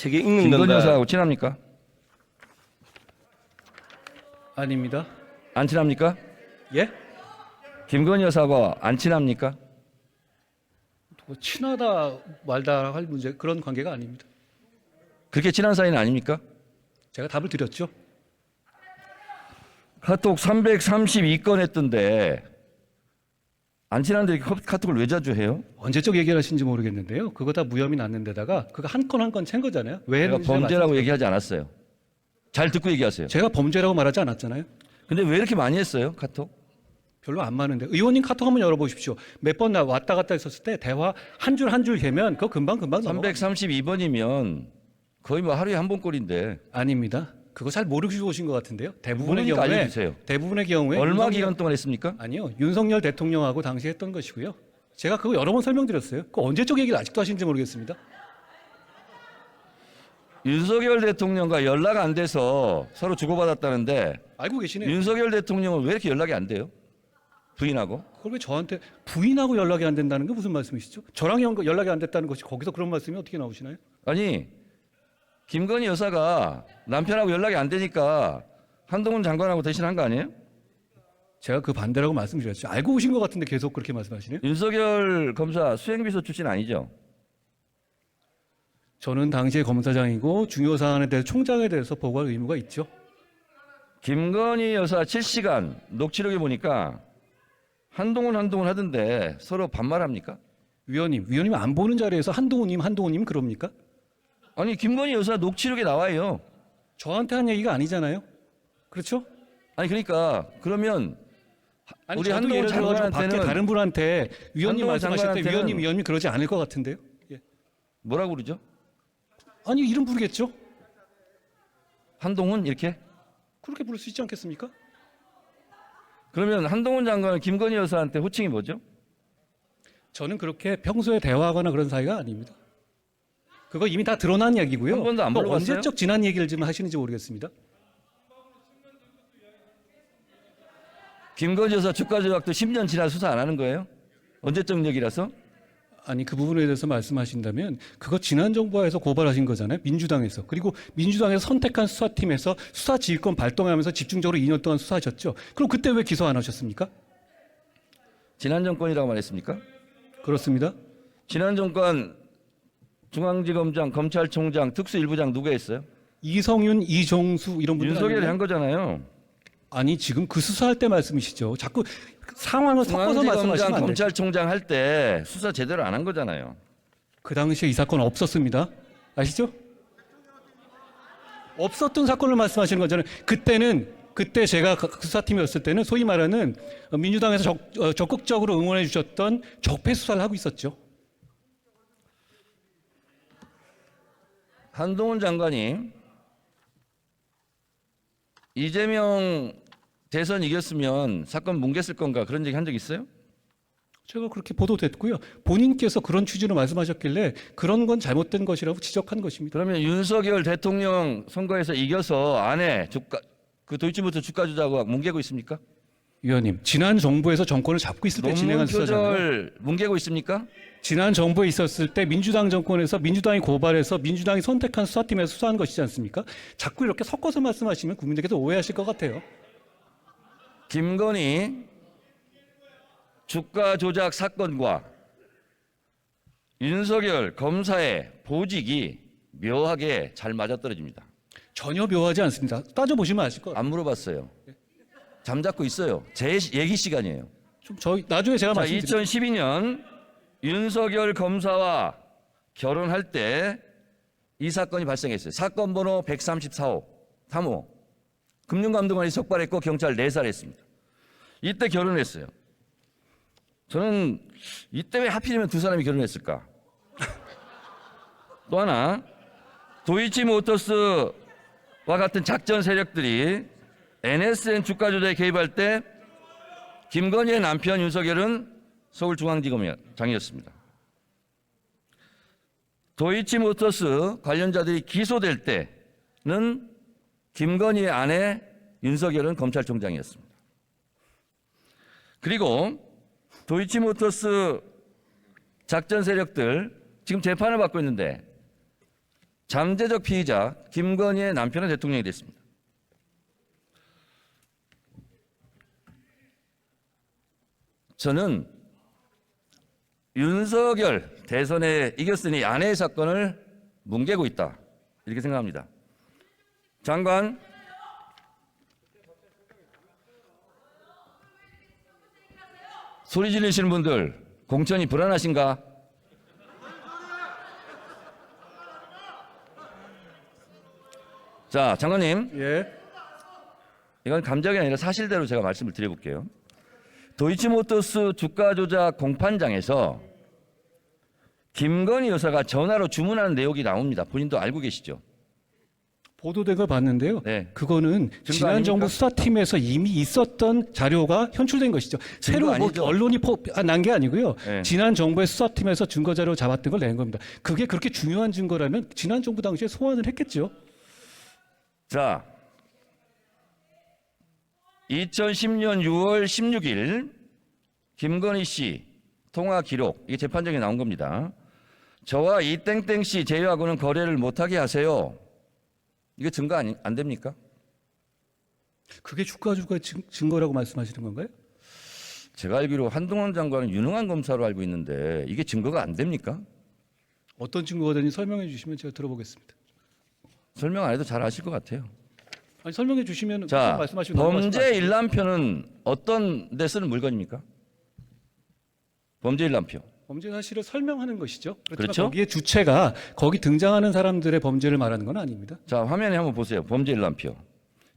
책에 읽는 김건희 건가? 여사하고 친합니까? 아닙니다. 안 친합니까? 예? 김건희 여사하고 안 친합니까? 뭐 친하다 말다 할 문제 그런 관계가 아닙니다. 그렇게 친한 사이는 아닙니까? 제가 답을 드렸죠. 카톡 332건 했던데 안 친한데 이렇게 카톡을 왜 자주 해요? 언제적 얘기를 하신지 모르겠는데요. 그거 다 무혐의 났는 데다가 그거 한 건 한 건 챈 거잖아요. 왜 제가 했는지 제가 범죄라고 얘기하지 않았어요. 잘 듣고 얘기하세요. 제가 범죄라고 말하지 않았잖아요. 근데 왜 이렇게 많이 했어요? 카톡? 별로 안 많은데 의원님 카톡 한번 열어보십시오. 몇 번 왔다 갔다 했었을 때 대화 한 줄 한 줄 개면 그거 금방 넘어가. 332번이면 거의 뭐 하루에 한 번 꼴인데 아닙니다. 그거 잘 모르시고 오신 것 같은데요. 대부분의 모르니까 경우에 알려주세요. 대부분의 경우에 얼마 기간 동안 했습니까? 아니요. 윤석열 대통령하고 당시 했던 것이고요. 제가 그거 여러 번 설명드렸어요. 그 언제적 얘기를 아직도 하시는지 모르겠습니다. 윤석열 대통령과 연락 안 돼서 서로 주고받았다는데 알고 계시네요. 윤석열 대통령은 왜 이렇게 연락이 안 돼요? 부인하고? 그걸 왜 저한테 부인하고 연락이 안 된다는 게 무슨 말씀이시죠? 저랑 연락이 안 됐다는 것이 거기서 그런 말씀이 어떻게 나오시나요? 아니 김건희 여사가 남편하고 연락이 안 되니까 한동훈 장관하고 대신한 거 아니에요? 제가 그 반대라고 말씀드렸죠. 알고 오신 것 같은데 계속 그렇게 말씀하시네요. 윤석열 검사 수행비서 출신 아니죠? 저는 당시에 검사장이고 중요 사안에 대해서 총장에 대해서 보고할 의무가 있죠. 김건희 여사 7시간 녹취록에 보니까 한동훈 하던데 서로 반말합니까? 위원님 안 보는 자리에서 한동훈님 그럽니까? 아니 김건희 여사 녹취록에 나와요. 저한테 한 얘기가 아니잖아요. 그렇죠? 아니 그러니까 그러면 아니, 우리 저도 한동훈 예를 들어가지고 밖에 장관한테는 다른 분한테 위원님 한동훈 말씀하실 때 장관한테는 위원님 그러지 않을 것 같은데요. 예. 뭐라고 그러죠? 아니 이름 부르겠죠. 한동훈 이렇게? 그렇게 부를 수 있지 않겠습니까? 그러면 한동훈 장관은 김건희 여사한테 호칭이 뭐죠? 저는 그렇게 평소에 대화하거나 그런 사이가 아닙니다. 그거 이미 다 드러난 얘기고요. 한 번도 안 또 물어봤어요? 언제적 지난 얘기를 지금 하시는지 모르겠습니다. 김건희 여사 주가 조작도 10년 지나 수사 안 하는 거예요? 언제적 얘기라서? 아니 그 부분에 대해서 말씀하신다면 그거 지난 정부에서 고발하신 거잖아요. 민주당에서. 그리고 민주당에서 선택한 수사팀에서 수사지휘권 발동하면서 집중적으로 2년 동안 수사하셨죠. 그럼 그때 왜 기소 안 하셨습니까? 지난 정권이라고 말했습니까? 그렇습니다. 지난 정권 중앙지검장, 검찰총장, 특수일부장 누가 했어요? 이성윤, 이종수 이런 분들 윤석열이 아니에요? 한 거잖아요. 아니 지금 그 수사할 때 말씀이시죠. 자꾸 상황을 섞어서 말씀하시면 중앙지검장, 안 돼요. 검찰총장 할 때 수사 제대로 안 한 거잖아요. 그 당시에 이 사건 없었습니다. 아시죠? 없었던 사건을 말씀하시는 거잖아요. 그때 제가 그 수사팀이었을 때는 소위 말하는 민주당에서 적극적으로 응원해 주셨던 적폐 수사를 하고 있었죠. 한동훈 장관이 이재명 대선 이겼으면 사건 뭉갰을 건가 그런 얘기 한 적 있어요? 제가 그렇게 보도됐고요. 본인께서 그런 취지로 말씀하셨길래 그런 건 잘못된 것이라고 지적한 것입니다. 그러면 윤석열 대통령 선거에서 이겨서 아내 그 도이치모터 주가 조작하고 뭉개고 있습니까? 위원님, 지난 정부에서 정권을 잡고 있을 때 논문 진행한 수사잖아요. 표절 뭉개고 있습니까? 지난 정부에 있었을 때 민주당 정권에서 민주당이 고발해서 민주당이 선택한 수사팀에서 수사한 것이지 않습니까? 자꾸 이렇게 섞어서 말씀하시면 국민들께서 오해하실 것 같아요. 김건희 주가 조작 사건과 윤석열 검사의 보직이 묘하게 잘 맞아떨어집니다. 전혀 묘하지 않습니다. 따져보시면 아실 거예요. 안 물어봤어요. 잠잡고 있어요. 제 얘기 시간이에요. 좀 나중에 제가 자, 말씀드릴게요. 2012년 윤석열 검사와 결혼할 때 이 사건이 발생했어요. 사건 번호 134호 3호 금융감독원이 적발했고 경찰 내살했습니다. 이때 결혼했어요. 저는 이때 왜 하필이면 두 사람이 결혼했을까? 또 하나 도이치모터스와 같은 작전 세력들이 NSN 주가 조작에 개입할 때 김건희의 남편 윤석열은 서울중앙지검장이었습니다. 도이치모터스 관련자들이 기소될 때는 김건희의 아내 윤석열은 검찰총장이었습니다. 그리고 도이치모터스 작전 세력들 지금 재판을 받고 있는데 잠재적 피의자 김건희의 남편은 대통령이 됐습니다. 저는 윤석열 대선에 이겼으니 아내의 사건을 뭉개고 있다 이렇게 생각합니다. 장관, 소리 지르시는 분들 공천이 불안하신가? 자, 장관님, 예. 이건 감정이 아니라 사실대로 제가 말씀을 드려볼게요. 도이치모터스 주가 조작 공판장에서 김건희 여사가 전화로 주문하는 내용이 나옵니다. 본인도 알고 계시죠? 보도된 걸 봤는데요. 네. 그거는 지난 아닙니까? 정부 수사팀에서 이미 있었던 자료가 현출된 것이죠. 새로 뭐 아니죠? 언론이 난 게 아니고요. 네. 지난 정부의 수사팀에서 증거 자료 잡았던 걸 낸 겁니다. 그게 그렇게 중요한 증거라면 지난 정부 당시에 소환을 했겠죠. 자, 2010년 6월 16일 김건희 씨 통화 기록, 이게 재판정에 나온 겁니다. 저와 이 땡땡 씨 제외하고는 거래를 못하게 하세요. 이게 증거 안 됩니까? 그게 주가 증거라고 말씀하시는 건가요? 제가 알기로 한동훈 장관은 유능한 검사로 알고 있는데 이게 증거가 안 됩니까? 어떤 증거가 되는지 설명해 주시면 제가 들어보겠습니다. 설명 안 해도 잘 아실 것 같아요. 아니, 설명해 주시면 자, 말씀하시고 범죄 일람표는 어떤 데 쓰는 물건입니까? 범죄 일람표. 범죄 사실을 설명하는 것이죠. 그렇지만 그렇죠? 거기에 주체가 거기 등장하는 사람들의 범죄를 말하는 건 아닙니다. 자, 화면에 한번 보세요. 범죄 일람표.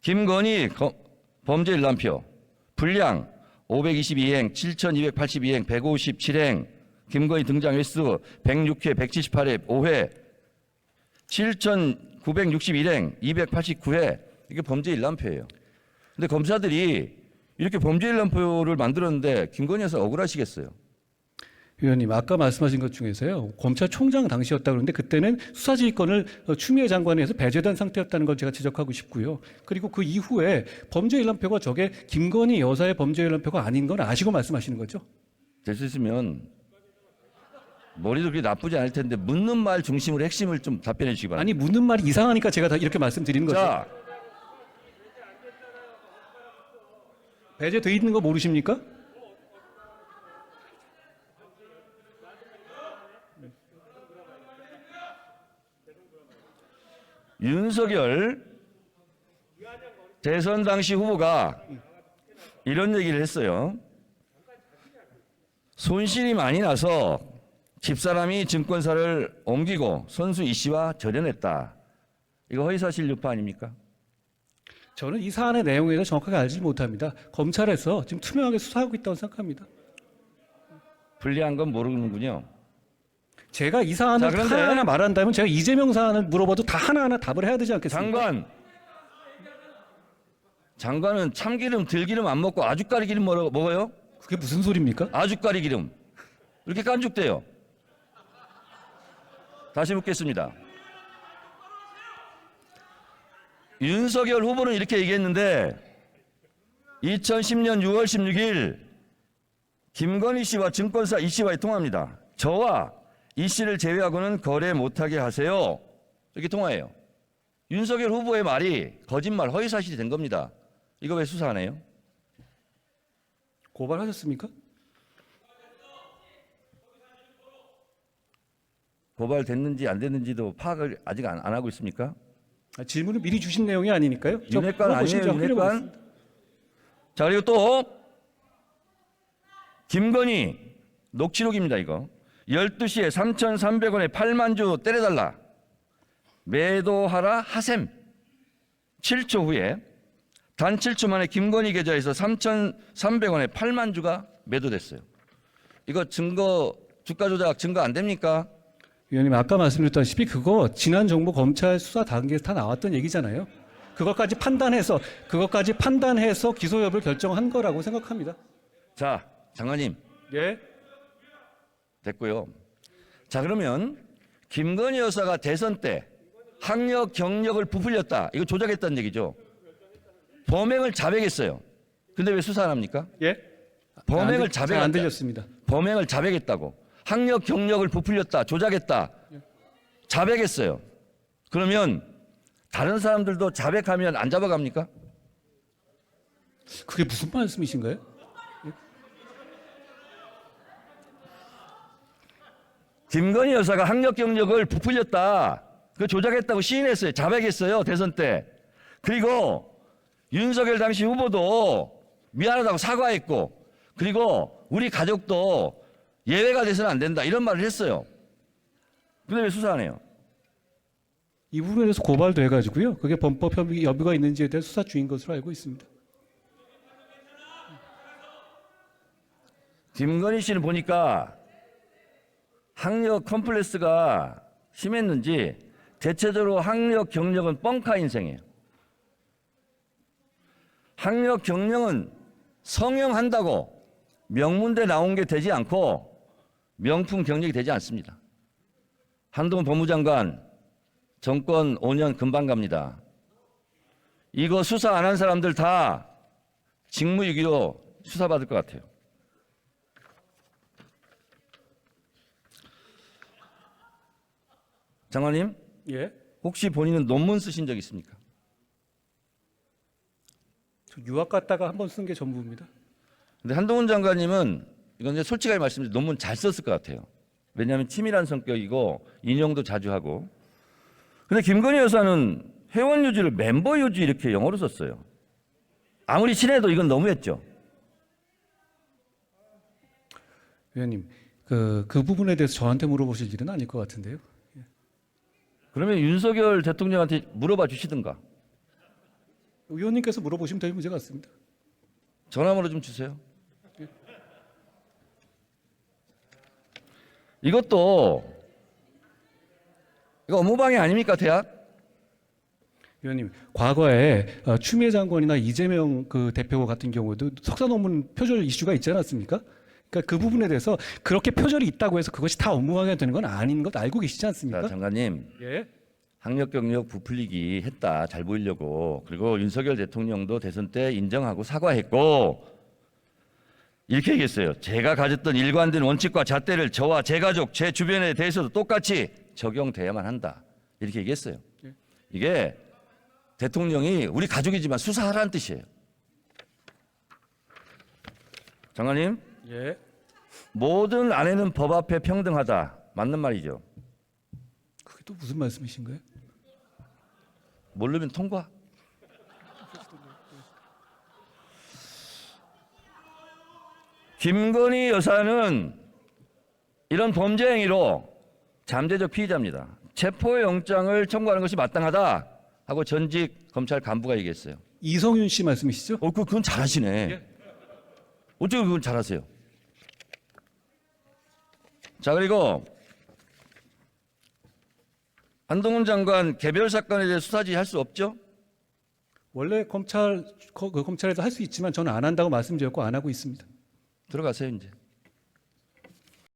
김건희 범죄 일람표. 분량 522행, 7282행, 157행. 김건희 등장 횟수 106회, 178회, 5회. 7961행, 289회. 이게 범죄 일람표예요. 근데 검사들이 이렇게 범죄 일람표를 만들었는데 김건희 여사 억울하시겠어요? 위원님, 아까 말씀하신 것 중에서요, 검찰총장 당시였다 그러는데 그때는 수사지휘권을 추미애 장관에서 배제된 상태였다는 걸 제가 지적하고 싶고요. 그리고 그 이후에 범죄 일람표가 저게 김건희 여사의 범죄 일람표가 아닌 건 아시고 말씀하시는 거죠? 될 수 있으면 머리도 그렇게 나쁘지 않을 텐데 묻는 말 중심으로 핵심을 좀 답변해 주시기 바랍니다. 아니, 묻는 말이 이상하니까 제가 다 이렇게 말씀드리는 거죠. 자, 배제돼 있는 거 모르십니까? 윤석열 대선 당시 후보가 이런 얘기를 했어요. 손실이 많이 나서 집사람이 증권사를 옮기고 선수 이 씨와 절연했다. 이거 허위사실 유포 아닙니까? 저는 이 사안의 내용에 대해서 정확하게 알지 못합니다. 검찰에서 지금 투명하게 수사하고 있다고 생각합니다. 불리한 건 모르는군요. 제가 이 사안을 자, 그런데 하나하나 말한다면 제가 이재명 사안을 물어봐도 다 하나하나 답을 해야 되지 않겠습니까? 장관은 참기름, 들기름 안 먹고 아주까리 기름 먹어요? 그게 무슨 소리입니까? 아주까리 기름. 이렇게 깐죽대요. 다시 묻겠습니다. 윤석열 후보는 이렇게 얘기했는데 2010년 6월 16일 김건희 씨와 증권사 이 씨와의 통화입니다. 저와 이 씨를 제외하고는 거래 못하게 하세요. 이렇게 통화해요. 윤석열 후보의 말이 거짓말, 허위사실이 된 겁니다. 이거 왜 수사 안 해요? 고발하셨습니까? 고발됐는지 안 됐는지도 파악을 아직 안 하고 있습니까? 질문을 미리 주신 내용이 아니니까요. 윤핵관 아니에요, 윤핵관? 확인해보겠습니다. 자, 그리고 또 김건희 녹취록입니다. 이거 12시에 3,300원에 8만 주 때려달라. 매도하라 하셈. 7초 후에 단 7초 만에 김건희 계좌에서 3,300원에 8만 주가 매도됐어요. 이거 증거, 주가 조작 증거 안 됩니까? 위원님, 아까 말씀드렸다시피 그거 지난 정부 검찰 수사 단계에서 다 나왔던 얘기잖아요. 그것까지 판단해서 기소 여부를 결정한 거라고 생각합니다. 자, 장관님 예. 됐고요. 자, 그러면 김건희 여사가 대선 때 학력 경력을 부풀렸다. 이거 조작했다는 얘기죠. 범행을 자백했어요. 근데 왜 수사 안 합니까? 예? 범행을 잘 안 자백했다. 들렸습니다. 그러면 다른 사람들도 자백하면 안 잡아갑니까? 그게 무슨 말씀이신가요? 김건희 여사가 학력 경력을 부풀렸다. 그 조작했다고 시인했어요. 자백했어요. 대선 때. 그리고 윤석열 당시 후보도 미안하다고 사과했고, 그리고 우리 가족도 예외가 돼서는 안 된다. 이런 말을 했어요. 근데 왜 수사 안 해요? 이 부분에 대해서 고발도 해가지고요. 그게 범법 여부가 있는지에 대해 수사 중인 것으로 알고 있습니다. 김건희 씨는 보니까 학력 컴플렉스가 심했는지 대체적으로 학력 경력은 뻥카 인생이에요. 학력 경력은 성형한다고 명문대 나온 게 되지 않고 명품 경력이 되지 않습니다. 한동훈 법무장관 정권 5년 금방 갑니다. 이거 수사 안 한 사람들 다 직무유기로 수사받을 것 같아요. 장관님, 예. 혹시 본인은 논문 쓰신 적 있습니까? 저 유학 갔다가 한 번 쓴 게 전부입니다. 근데 한동훈 장관님은 이건 이제 솔직하게 말씀드리면 논문 잘 썼을 것 같아요. 왜냐하면 치밀한 성격이고 인용도 자주 하고. 근데 김건희 여사는 회원 유지를 멤버 유지 이렇게 영어로 썼어요. 아무리 친해도 이건 너무했죠. 위원님, 그 부분에 대해서 저한테 물어보실 일은 아닐 것 같은데요. 그러면 윤석열 대통령한테 물어봐 주시든가. 위원님께서 물어보시면 될 문제 같습니다. 전화번호 좀 주세요. 이것도 이거 업무방해 아닙니까, 대학? 위원님, 과거에 추미애 장관이나 이재명 그 대표 같은 경우도 석사 논문 표절 이슈가 있지 않았습니까? 그러니까 그 부분에 대해서 그렇게 표절이 있다고 해서 그것이 다 업무방해가 되는 건 아닌 것 알고 계시지 않습니까? 자, 장관님. 예. 학력 경력 부풀리기 했다. 잘 보이려고. 그리고 윤석열 대통령도 대선 때 인정하고 사과했고 이렇게 얘기했어요. 제가 가졌던 일관된 원칙과 잣대를 저와 제 가족, 제 주변에 대해서도 똑같이 적용돼야만 한다. 이렇게 얘기했어요. 이게 대통령이 우리 가족이지만 수사하라는 뜻이에요. 장관님, 예. 모든 아내는 법 앞에 평등하다. 맞는 말이죠. 그게 또 무슨 말씀이신가요? 모르면 통과. 김건희 여사는 이런 범죄 행위로 잠재적 피의자입니다. 체포영장을 청구하는 것이 마땅하다 하고 전직 검찰 간부가 얘기했어요. 이성윤 씨 말씀이시죠? 그건 잘하시네. 어떻게 그건 잘하세요? 자, 그리고 한동훈 장관 개별 사건에 대해 수사지 할 수 없죠? 원래 검찰에서 할 수 있지만 저는 안 한다고 말씀드렸고 안 하고 있습니다. 들어가세요, 이제.